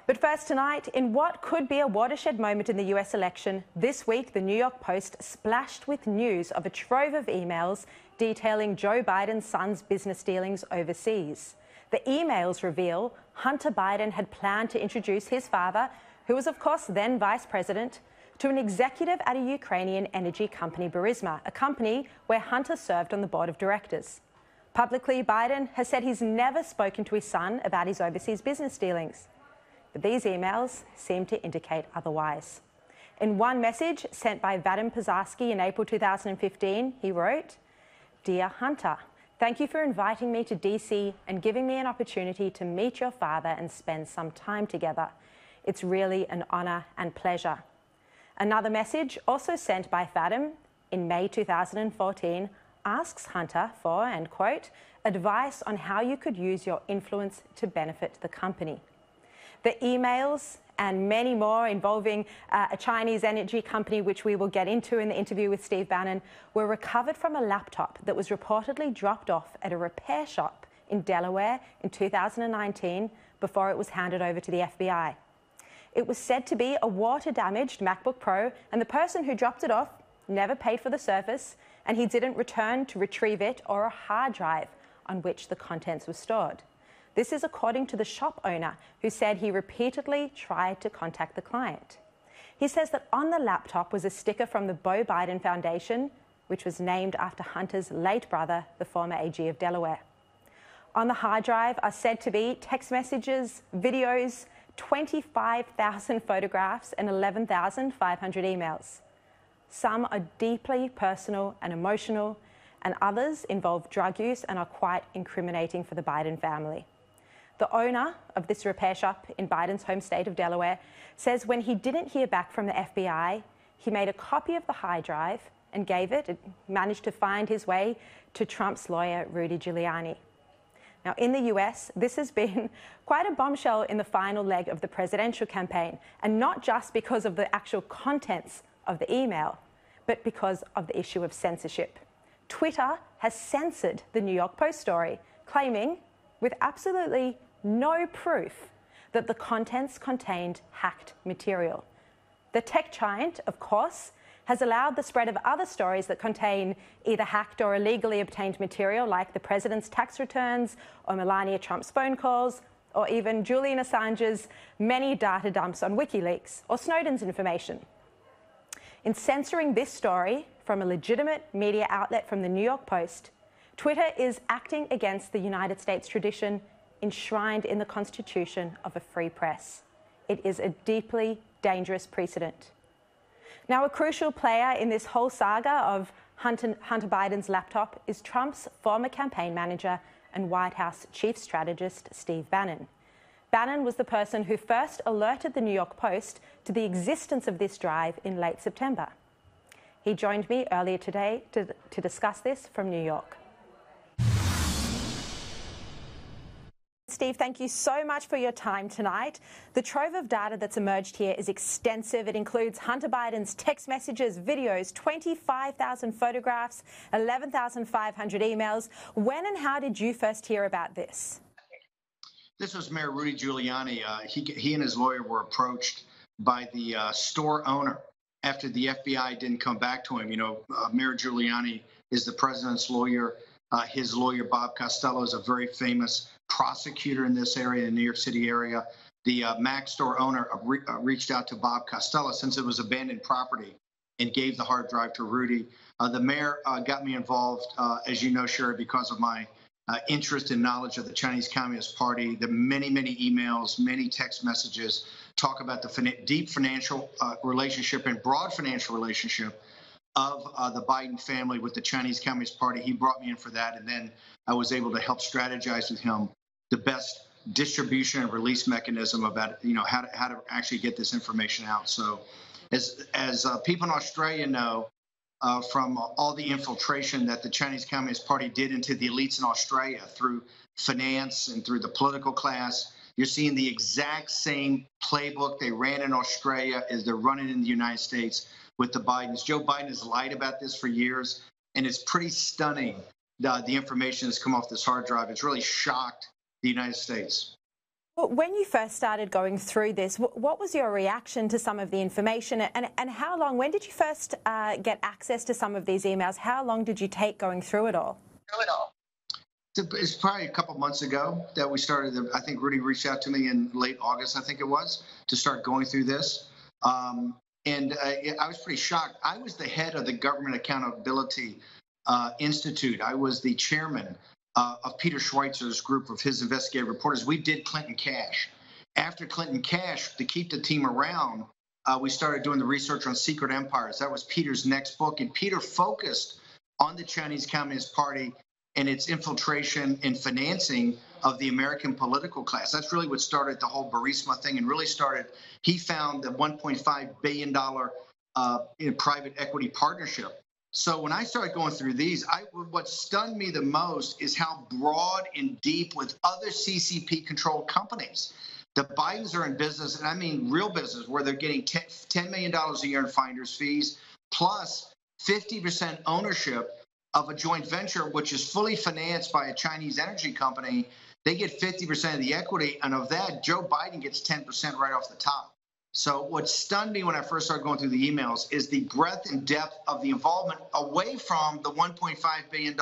But first tonight, in what could be a watershed moment in the US election, this week the New York Post splashed with news of a trove of emails detailing Joe Biden's son's business dealings overseas. The emails reveal Hunter Biden had planned to introduce his father, who was of course then vice president, to an executive at a Ukrainian energy company, Burisma, a company where Hunter served on the board of directors. Publicly, Biden has said he's never spoken to his son about his overseas business dealings. But these emails seem to indicate otherwise. In one message sent by Vadym Pozharsky in April 2015, he wrote, "Dear Hunter, thank you for inviting me to DC and giving me an opportunity to meet your father and spend some time together. It's really an honor and pleasure." Another message, also sent by Vadym in May 2014, asks Hunter for, and quote, advice on how you could use your influence to benefit the company. The emails and many more involving a Chinese energy company, which we will get into in the interview with Steve Bannon, were recovered from a laptop that was reportedly dropped off at a repair shop in Delaware in 2019 before it was handed over to the FBI. It was said to be a water-damaged MacBook Pro, and the person who dropped it off never paid for the service, and he didn't return to retrieve it or a hard drive on which the contents were stored. This is according to the shop owner, who said he repeatedly tried to contact the client. He says that on the laptop was a sticker from the Beau Biden Foundation, which was named after Hunter's late brother, the former AG of Delaware. On the hard drive are said to be text messages, videos, 25,000 photographs and 11,500 emails. Some are deeply personal and emotional, and others involve drug use and are quite incriminating for the Biden family. The owner of this repair shop in Biden's home state of Delaware says when he didn't hear back from the FBI, he made a copy of the hard drive and managed to find his way to Trump's lawyer, Rudy Giuliani. Now, in the US, this has been quite a bombshell in the final leg of the presidential campaign, and not just because of the actual contents of the email, but because of the issue of censorship. Twitter has censored the New York Post story, claiming, with absolutely no proof, that the contents contained hacked material. The tech giant, of course, has allowed the spread of other stories that contain either hacked or illegally obtained material, like the president's tax returns or Melania Trump's phone calls, or even Julian Assange's many data dumps on WikiLeaks or Snowden's information. In censoring this story from a legitimate media outlet from the New York Post, Twitter is acting against the United States tradition enshrined in the Constitution of a free press. It is a deeply dangerous precedent. Now, a crucial player in this whole saga of Hunter Biden's laptop is Trump's former campaign manager and White House chief strategist, Steve Bannon. Bannon was the person who first alerted the New York Post to the existence of this drive in late September. He joined me earlier today to discuss this from New York. Steve, thank you so much for your time tonight. The trove of data that's emerged here is extensive. It includes Hunter Biden's text messages, videos, 25,000 photographs, 11,500 emails. When and how did you first hear about this? This was Mayor Rudy Giuliani. He and his lawyer were approached by the store owner after the FBI didn't come back to him. You know, Mayor Giuliani is the president's lawyer. His lawyer, Bob Costello, is a very famous prosecutor in this area, in the New York City area. The Mac store owner reached out to Bob Costello since it was abandoned property and gave the hard drive to Rudy. The mayor got me involved, as you know, Sharri, because of my interest and knowledge of the Chinese Communist Party. The many, many emails, many text messages talk about the deep financial relationship and broad financial relationship of the Biden family with the Chinese Communist Party. He brought me in for that, and then I was able to help strategize with him the best distribution and release mechanism about, you know, how to actually get this information out. So as people in Australia know, from all the infiltration that the Chinese Communist Party did into the elites in Australia through finance and through the political class, you're seeing the exact same playbook they ran in Australia as they're running in the United States with the Bidens. Joe Biden has lied about this for years, and it's pretty stunning, the information that's come off this hard drive. It's really shocked the United States. Well, when you first started going through this, what was your reaction to some of the information, and how long, when did you first get access to some of these emails? How long did you take going through it all? It's probably a couple months ago that we started. I think Rudy reached out to me in late August, I think it was, to start going through this. And I was pretty shocked. I was the head of the Government Accountability Institute. I was the chairman of Peter Schweitzer's group of his investigative reporters. We did Clinton Cash. After Clinton Cash, to keep the team around, we started doing the research on secret empires. That was Peter's next book. And Peter focused on the Chinese Communist Party and its infiltration and financing of the American political class. That's really what started the whole Burisma thing, and really started, he found the $1.5 billion private equity partnership. So when I started going through these, what stunned me the most is how broad and deep with other CCP-controlled companies. The Bidens are in business, and I mean real business, where they're getting $10 million a year in finder's fees, plus 50% ownership of a joint venture, which is fully financed by a Chinese energy company. They get 50% of the equity, and of that, Joe Biden gets 10% right off the top. So what stunned me when I first started going through the emails is the breadth and depth of the involvement away from the $1.5 billion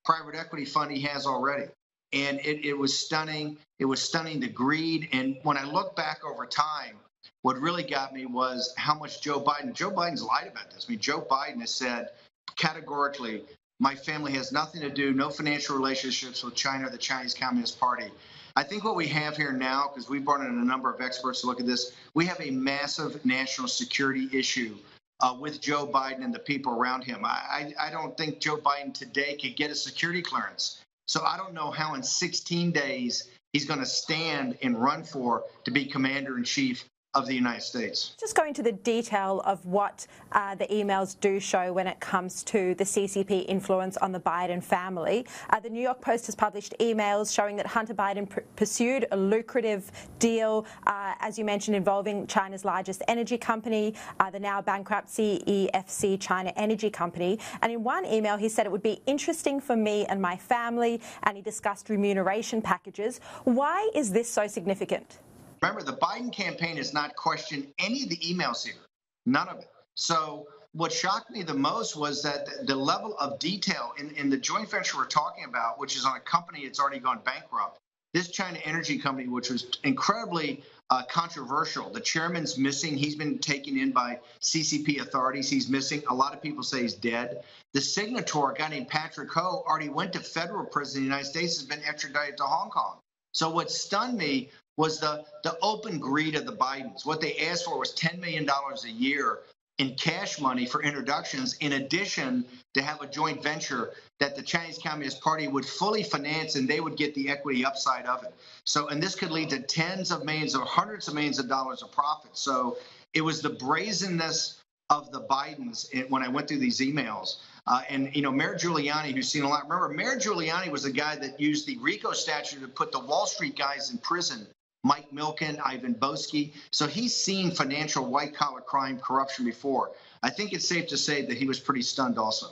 private equity fund he has already. And it was stunning. It was stunning, the greed. And when I look back over time, what really got me was how much Joe Biden's lied about this. I mean, Joe Biden has said categorically, my family has nothing to do, no financial relationships with China or the Chinese Communist Party. I think what we have here now, because we brought in a number of experts to look at this, we have a massive national security issue with Joe Biden and the people around him. I don't think Joe Biden today could get a security clearance. So I don't know how in 16 days he's going to stand and run for to be commander in chief of the United States. Just going to the detail of what the emails do show when it comes to the CCP influence on the Biden family. The New York Post has published emails showing that Hunter Biden pursued a lucrative deal, as you mentioned, involving China's largest energy company, the now bankrupt CEFC China Energy Company. And in one email, he said it would be interesting for me and my family, and he discussed remuneration packages. Why is this so significant? Remember, the Biden campaign has not questioned any of the emails here, none of it. So what shocked me the most was that the level of detail in the joint venture we're talking about, which is on a company that's already gone bankrupt, this China energy company, which was incredibly controversial. The chairman's missing. He's been taken in by CCP authorities. He's missing. A lot of people say he's dead. The signator, a guy named Patrick Ho, already went to federal prison in the United States, has been extradited to Hong Kong. So what stunned me was the open greed of the Bidens. What they asked for was $10 million a year in cash money for introductions, in addition to have a joint venture that the Chinese Communist Party would fully finance, and they would get the equity upside of it. So, and this could lead to tens of millions or hundreds of millions of dollars of profit. So it was the brazenness of the Bidens when I went through these emails. And, you know, Mayor Giuliani, who's seen a lot. Remember, Mayor Giuliani was the guy that used the RICO statute to put the Wall Street guys in prison. Mike Milken, Ivan Boesky. So he's seen financial white-collar crime, corruption before. I think it's safe to say that he was pretty stunned also.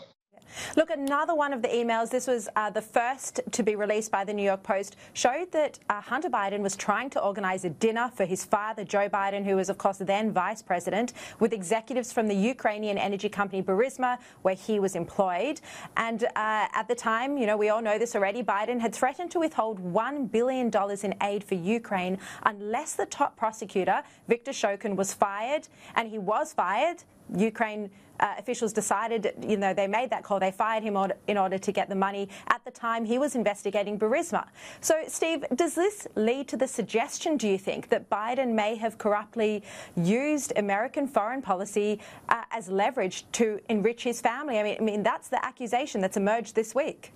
Look, another one of the emails, this was the first to be released by the New York Post, showed that Hunter Biden was trying to organise a dinner for his father, Joe Biden, who was, of course, then vice president, with executives from the Ukrainian energy company Burisma, where he was employed. And at the time, you know, we all know this already, Biden had threatened to withhold $1 billion in aid for Ukraine unless the top prosecutor, Viktor Shokin, was fired. And he was fired. Ukraine officials decided, you know, they made that call. They fired him in order to get the money. At the time, he was investigating Burisma. So, Steve, does this lead to the suggestion, do you think, that Biden may have corruptly used American foreign policy as leverage to enrich his family? I mean, that's the accusation that's emerged this week.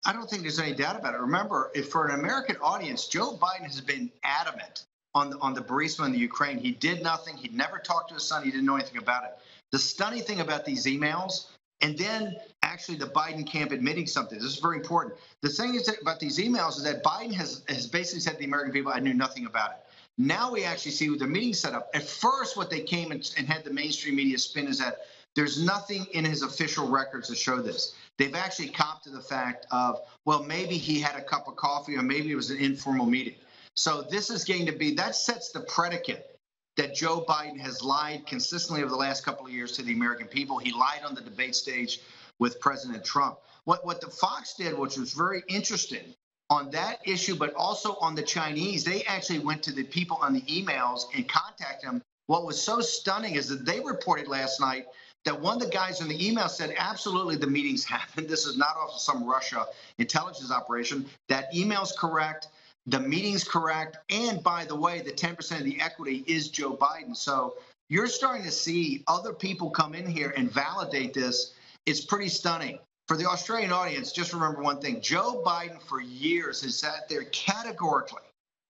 I don't think there's any doubt about it. Remember, if for an American audience, Joe Biden has been adamant on the Burisma and the Ukraine. He did nothing. He'd never talked to his son. He didn't know anything about it. The stunning thing about these emails, and then actually the Biden camp admitting something, this is very important. The thing is about these emails is that Biden has basically said to the American people, I knew nothing about it. Now we actually see with the meeting set up. At first, what they came and had the mainstream media spin is that there's nothing in his official records to show this. They've actually copped to the fact of, well, maybe he had a cup of coffee or maybe it was an informal meeting. So this is going to be, that sets the predicate that Joe Biden has lied consistently over the last couple of years to the American people. He lied on the debate stage with President Trump. What the Fox did, which was very interesting on that issue, but also on the Chinese, they actually went to the people on the emails and contacted them. What was so stunning is that they reported last night that one of the guys in the email said, absolutely, the meetings happened. This is not off of some Russia intelligence operation. That email's correct. The meeting's correct. And by the way, the 10% of the equity is Joe Biden. So you're starting to see other people come in here and validate this. It's pretty stunning. For the Australian audience, just remember one thing. Joe Biden for years has sat there categorically.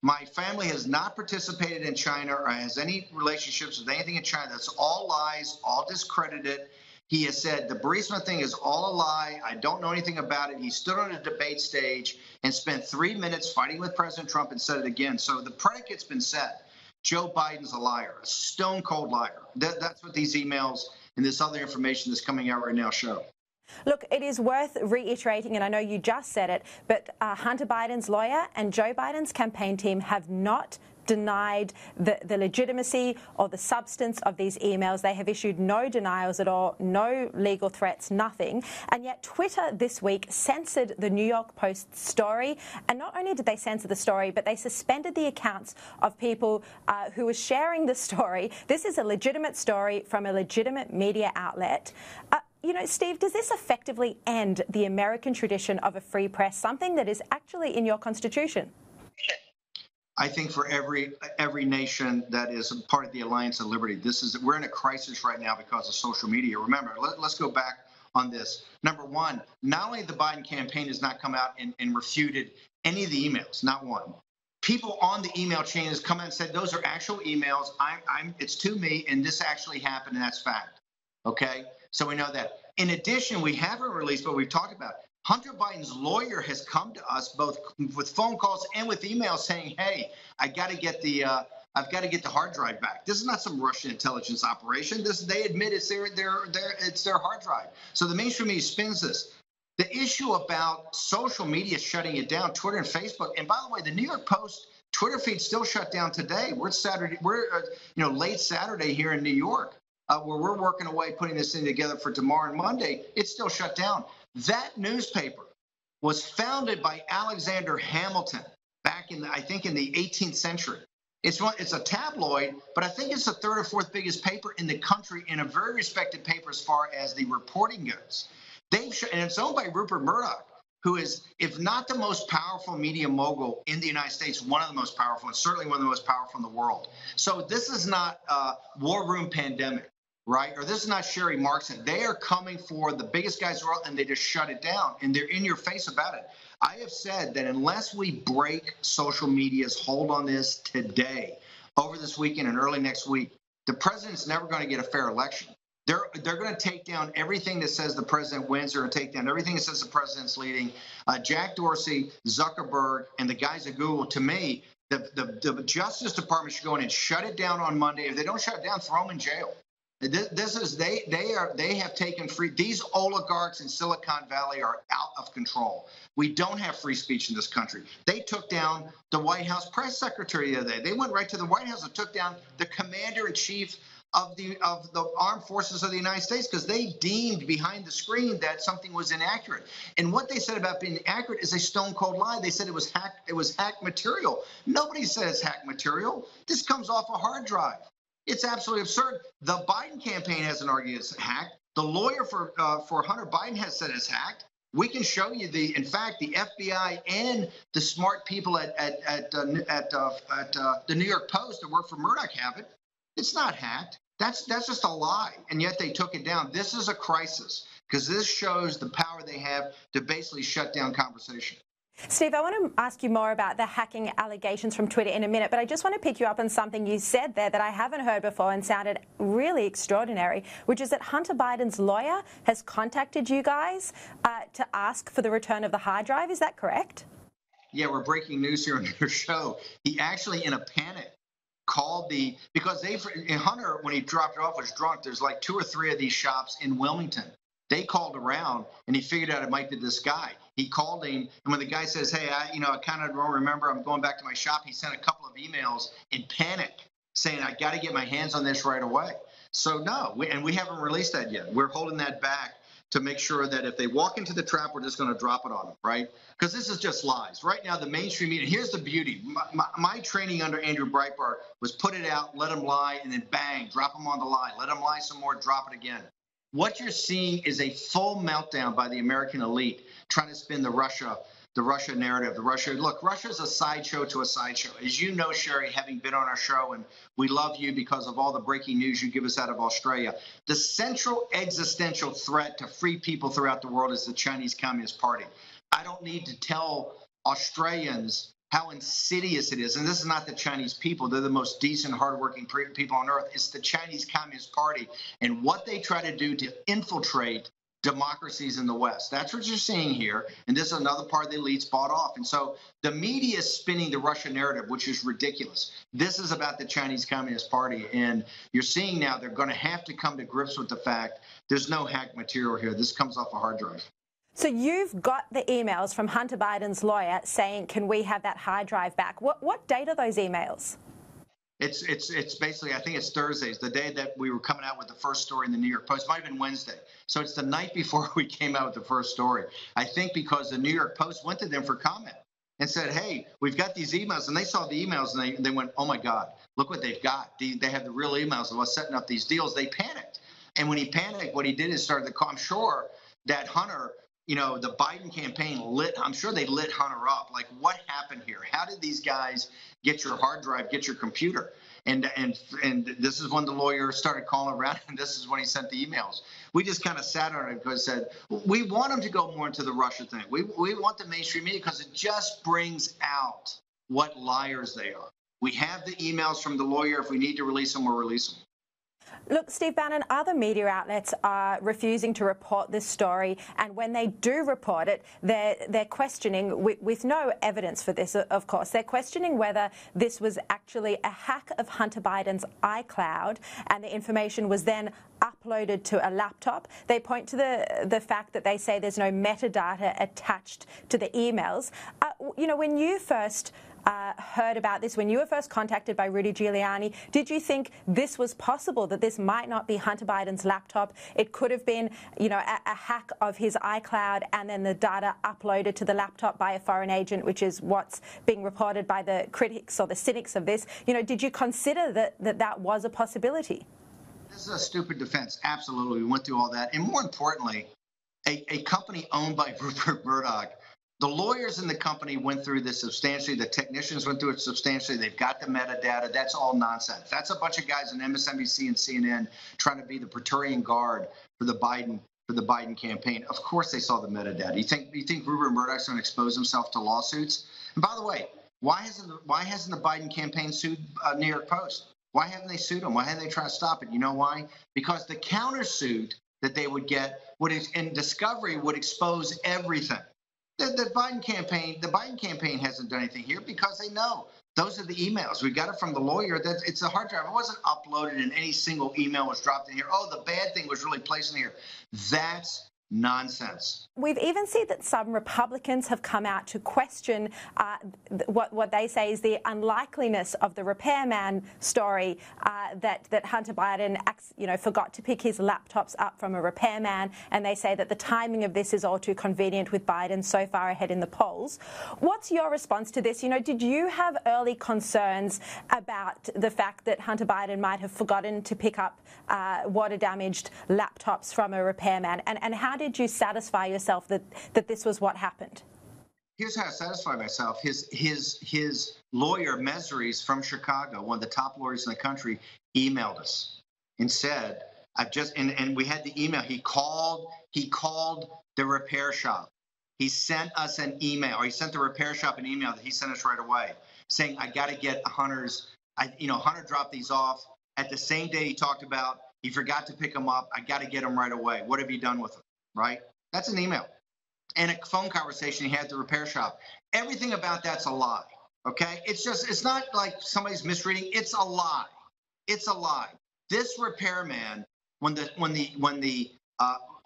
My family has not participated in China or has any relationships with anything in China. That's all lies, all discredited. He has said the Burisma thing is all a lie. I don't know anything about it. He stood on a debate stage and spent 3 minutes fighting with President Trump and said it again. So the predicate's been set. Joe Biden's a liar, a stone cold liar. That's what these emails and this other information that's coming out right now show. Look, it is worth reiterating, and I know you just said it, but Hunter Biden's lawyer and Joe Biden's campaign team have not denied the legitimacy or the substance of these emails. They have issued no denials at all, no legal threats, nothing. And yet Twitter this week censored the New York Post story. And not only did they censor the story, but they suspended the accounts of people who were sharing the story. This is a legitimate story from a legitimate media outlet. You know, Steve, does this effectively end the American tradition of a free press, something that is actually in your Constitution? I think for every nation that is a part of the Alliance of Liberty, we're in a crisis right now because of social media. Remember, let's go back on this. Number one, not only the Biden campaign has not come out and refuted any of the emails, not one. People on the email chain has come out and said those are actual emails. It's to me, and this actually happened, and that's fact. Okay, so we know that. In addition, we haven't released what we've talked about. Hunter Biden's lawyer has come to us both with phone calls and with emails saying, "Hey, I've got to get the hard drive back." This is not some Russian intelligence operation. They admit it's their hard drive. So the mainstream media spins this. The issue about social media shutting it down, Twitter and Facebook, and by the way, the New York Post Twitter feed still shut down today. We're Saturday. We're late Saturday here in New York, where we're working away putting this thing together for tomorrow and Monday. It's still shut down. That newspaper was founded by Alexander Hamilton back in, I think, in the 18th century. It's a tabloid, but I think it's the third or fourth biggest paper in the country and a very respected paper as far as the reporting goes. And it's owned by Rupert Murdoch, who is, if not the most powerful media mogul in the United States, one of the most powerful, and certainly one of the most powerful in the world. So this is not a war room pandemic. Right? Or this is not Sharri Markson. They are coming for the biggest guys in the world, and they just shut it down, and they're in your face about it. I have said that unless we break social media's hold on this today, over this weekend and early next week, the president's never going to get a fair election. They're going to take down everything that says the president wins. They're going to take down everything that says the president's leading. Jack Dorsey, Zuckerberg, and the guys at Google, to me, the Justice Department should go in and shut it down on Monday. If they don't shut it down, throw them in jail. They have taken free. These oligarchs in Silicon Valley are out of control. We don't have free speech in this country. They took down the White House press secretary the other day. They went right to the White House and took down the commander in chief of the armed forces of the United States because they deemed behind the screen that something was inaccurate. And what they said about being accurate is a stone cold lie. They said it was hacked material. Nobody says hacked material. This comes off a hard drive. It's absolutely absurd. The Biden campaign hasn't argued it's hacked. The lawyer for Hunter Biden has said it's hacked. We can show you in fact, the FBI and the smart people at the New York Post that work for Murdoch have it. It's not hacked. That's just a lie, and yet they took it down. This is a crisis because this shows the power they have to basically shut down conversation. Steve, I want to ask you more about the hacking allegations from Twitter in a minute, but I just want to pick you up on something you said there that I haven't heard before and sounded really extraordinary, which is that Hunter Biden's lawyer has contacted you guys to ask for the return of the hard drive. Is that correct? Yeah, we're breaking news here on your show. He actually, in a panic, called because Hunter, when he dropped it off, was drunk. There's like 2 or 3 of these shops in Wilmington They called around and he figured out it might be this guy. He called him, and when the guy says, "Hey, I kind of don't remember. I'm going back to my shop," he sent a couple of emails in panic saying, "I got to get my hands on this right away." So no, we haven't released that yet. We're holding that back to make sure that if they walk into the trap, we're just going to drop it on them, right? Because this is just lies. Right now, the mainstream media, here's the beauty. My training under Andrew Breitbart was put it out, let them lie, and then bang, drop them on the lie. Let them lie some more, drop it again. What you're seeing is a full meltdown by the American elite trying to spin the Russia narrative. Look, Russia's a sideshow to a sideshow. As you know, Sharri, having been on our show, and we love you because of all the breaking news you give us out of Australia, the central existential threat to free people throughout the world is the Chinese Communist Party. I don't need to tell Australians how insidious it is. And this is not the Chinese people. They're the most decent, hardworking people on earth. It's the Chinese Communist Party and what they try to do to infiltrate democracies in the West. That's what you're seeing here. And this is another part of the elites bought off. And so the media is spinning the Russian narrative, which is ridiculous. This is about the Chinese Communist Party. And you're seeing now they're going to have to come to grips with the fact there's no hack material here. This comes off a hard drive. So you've got the emails from Hunter Biden's lawyer saying, can we have that hard drive back? What date are those emails? It's basically, I think it's Thursdays, the day that we were coming out with the first story in the New York Post. It might have been Wednesday. So it's the night before we came out with the first story. I think because the New York Post went to them for comment and said, hey, we've got these emails. And they saw the emails and they went, oh, my God, look what they've got. They have the real emails of us setting up these deals. They panicked. And when he panicked, what he did is started the call. I'm sure that Hunter, the Biden campaign I'm sure they lit Hunter up. Like, what happened here? How did these guys get your hard drive, get your computer? And this is when the lawyer started calling around, and this is when he sent the emails. We just kind of sat on it because said, we want them to go more into the Russia thing. We want the mainstream media because it just brings out what liars they are. We have the emails from the lawyer. If we need to release them, we'll release them. Look, Steve Bannon, other media outlets are refusing to report this story, and when they do report it, they're questioning, with no evidence for this, of course, they're questioning whether this was actually a hack of Hunter Biden's iCloud, and the information was then uploaded to a laptop. They point to the fact that they say there's no metadata attached to the emails. When you first heard about this, when you were first contacted by Rudy Giuliani, did you think this was possible, that this might not be Hunter Biden's laptop? It could have been, a hack of his iCloud and then the data uploaded to the laptop by a foreign agent, which is what's being reported by the critics or the cynics of this. Did you consider that was a possibility? This is a stupid defense. Absolutely. We went through all that. And more importantly, a company owned by Rupert Murdoch, the lawyers in the company went through this substantially. The technicians went through it substantially. They've got the metadata. That's all nonsense. That's a bunch of guys on MSNBC and CNN trying to be the Praetorian Guard for the Biden campaign. Of course, they saw the metadata. You think Rupert Murdoch's going to expose himself to lawsuits? And by the way, why hasn't the Biden campaign sued New York Post? Why haven't they sued him? Why haven't they tried to stop it? You know why? Because the countersuit that they would get in discovery would expose everything. The Biden campaign hasn't done anything here because they know those are the emails. We got it from the lawyer. It's a hard drive. It wasn't uploaded and any single email was dropped in here. Oh, the bad thing was really placed in here. That's nonsense. We've even seen that some Republicans have come out to question what they say is the unlikeliness of the repairman story, that Hunter Biden forgot to pick his laptops up from a repairman, and they say that the timing of this is all too convenient with Biden so far ahead in the polls. What's your response to this? Did you have early concerns about the fact that Hunter Biden might have forgotten to pick up water-damaged laptops from a repairman, and how did you satisfy yourself that this was what happened? Here's how I satisfy myself. His lawyer, Mesries from Chicago, one of the top lawyers in the country, emailed us and said, and we had the email. He called the repair shop. He sent us an email, or he sent the repair shop an email that he sent us right away saying, I got to get Hunter dropped these off. At the same day he talked about, he forgot to pick them up. I got to get them right away. What have you done with them? Right? That's an email. And a phone conversation he had at the repair shop. Everything about that's a lie. Okay? It's not like somebody's misreading. It's a lie. It's a lie. This repairman, when the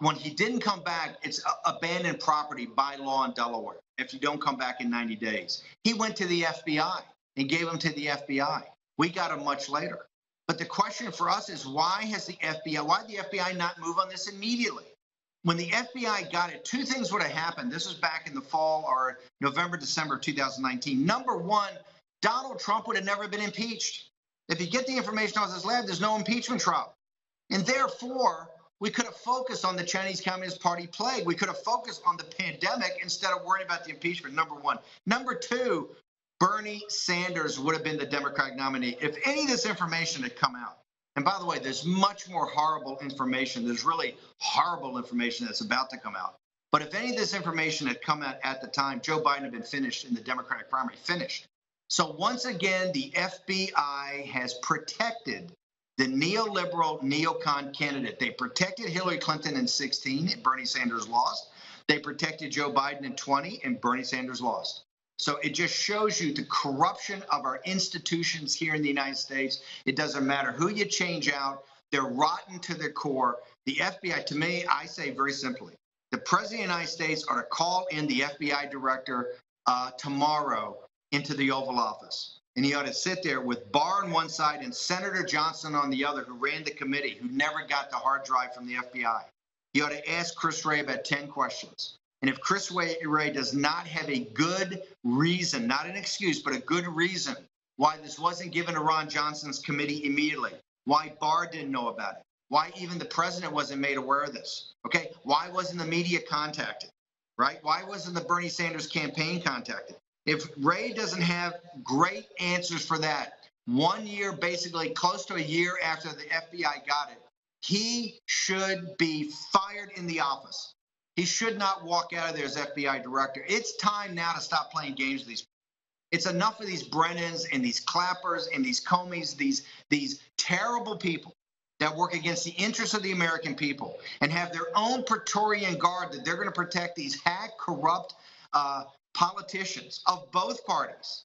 When he didn't come back, it's abandoned property by law in Delaware if you don't come back in 90 days. He went to the FBI and gave them to the FBI. We got him much later. But the question for us is, why did the FBI not move on this immediately? When the FBI got it, two things would have happened. This was back in the fall or November, December of 2019. Number one, Donald Trump would have never been impeached. If you get the information out of his lab, there's no impeachment trial. And therefore, we could have focused on the Chinese Communist Party plague. We could have focused on the pandemic instead of worrying about the impeachment, number one. Number two, Bernie Sanders would have been the Democratic nominee if any of this information had come out. And by the way, there's much more horrible information. There's really horrible information that's about to come out. But if any of this information had come out at the time, Joe Biden had been finished in the Democratic primary, finished. So once again, the FBI has protected the neoliberal neocon candidate. They protected Hillary Clinton in 2016 and Bernie Sanders lost. They protected Joe Biden in 2020 and Bernie Sanders lost. So it just shows you the corruption of our institutions here in the United States. It doesn't matter who you change out. They're rotten to their core. The FBI, to me, I say very simply, the President of the United States ought to call in the FBI director tomorrow into the Oval Office. And he ought to sit there with Barr on one side and Senator Johnson on the other, who ran the committee, who never got the hard drive from the FBI. He ought to ask Chris Wray about 10 questions. And if Chris Wray does not have a good reason, not an excuse, but a good reason why this wasn't given to Ron Johnson's committee immediately, why Barr didn't know about it, why even the president wasn't made aware of this, okay? Why wasn't the media contacted, right? Why wasn't the Bernie Sanders campaign contacted? If Wray doesn't have great answers for that, 1 year, basically close to a year after the FBI got it, he should be fired in the office. He should not walk out of there as FBI director. It's time now to stop playing games with these people. It's enough of these Brennans and these Clappers and these Comeys, these terrible people that work against the interests of the American people and have their own Praetorian Guard that they're going to protect these hack, corrupt politicians of both parties.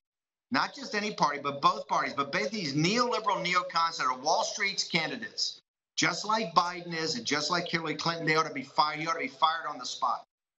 Not just any party, but both parties. But both these neoliberal neocons that are Wall Street's candidates, just like Biden is and just like Hillary Clinton, they ought to be fired. He ought to be fired on the spot.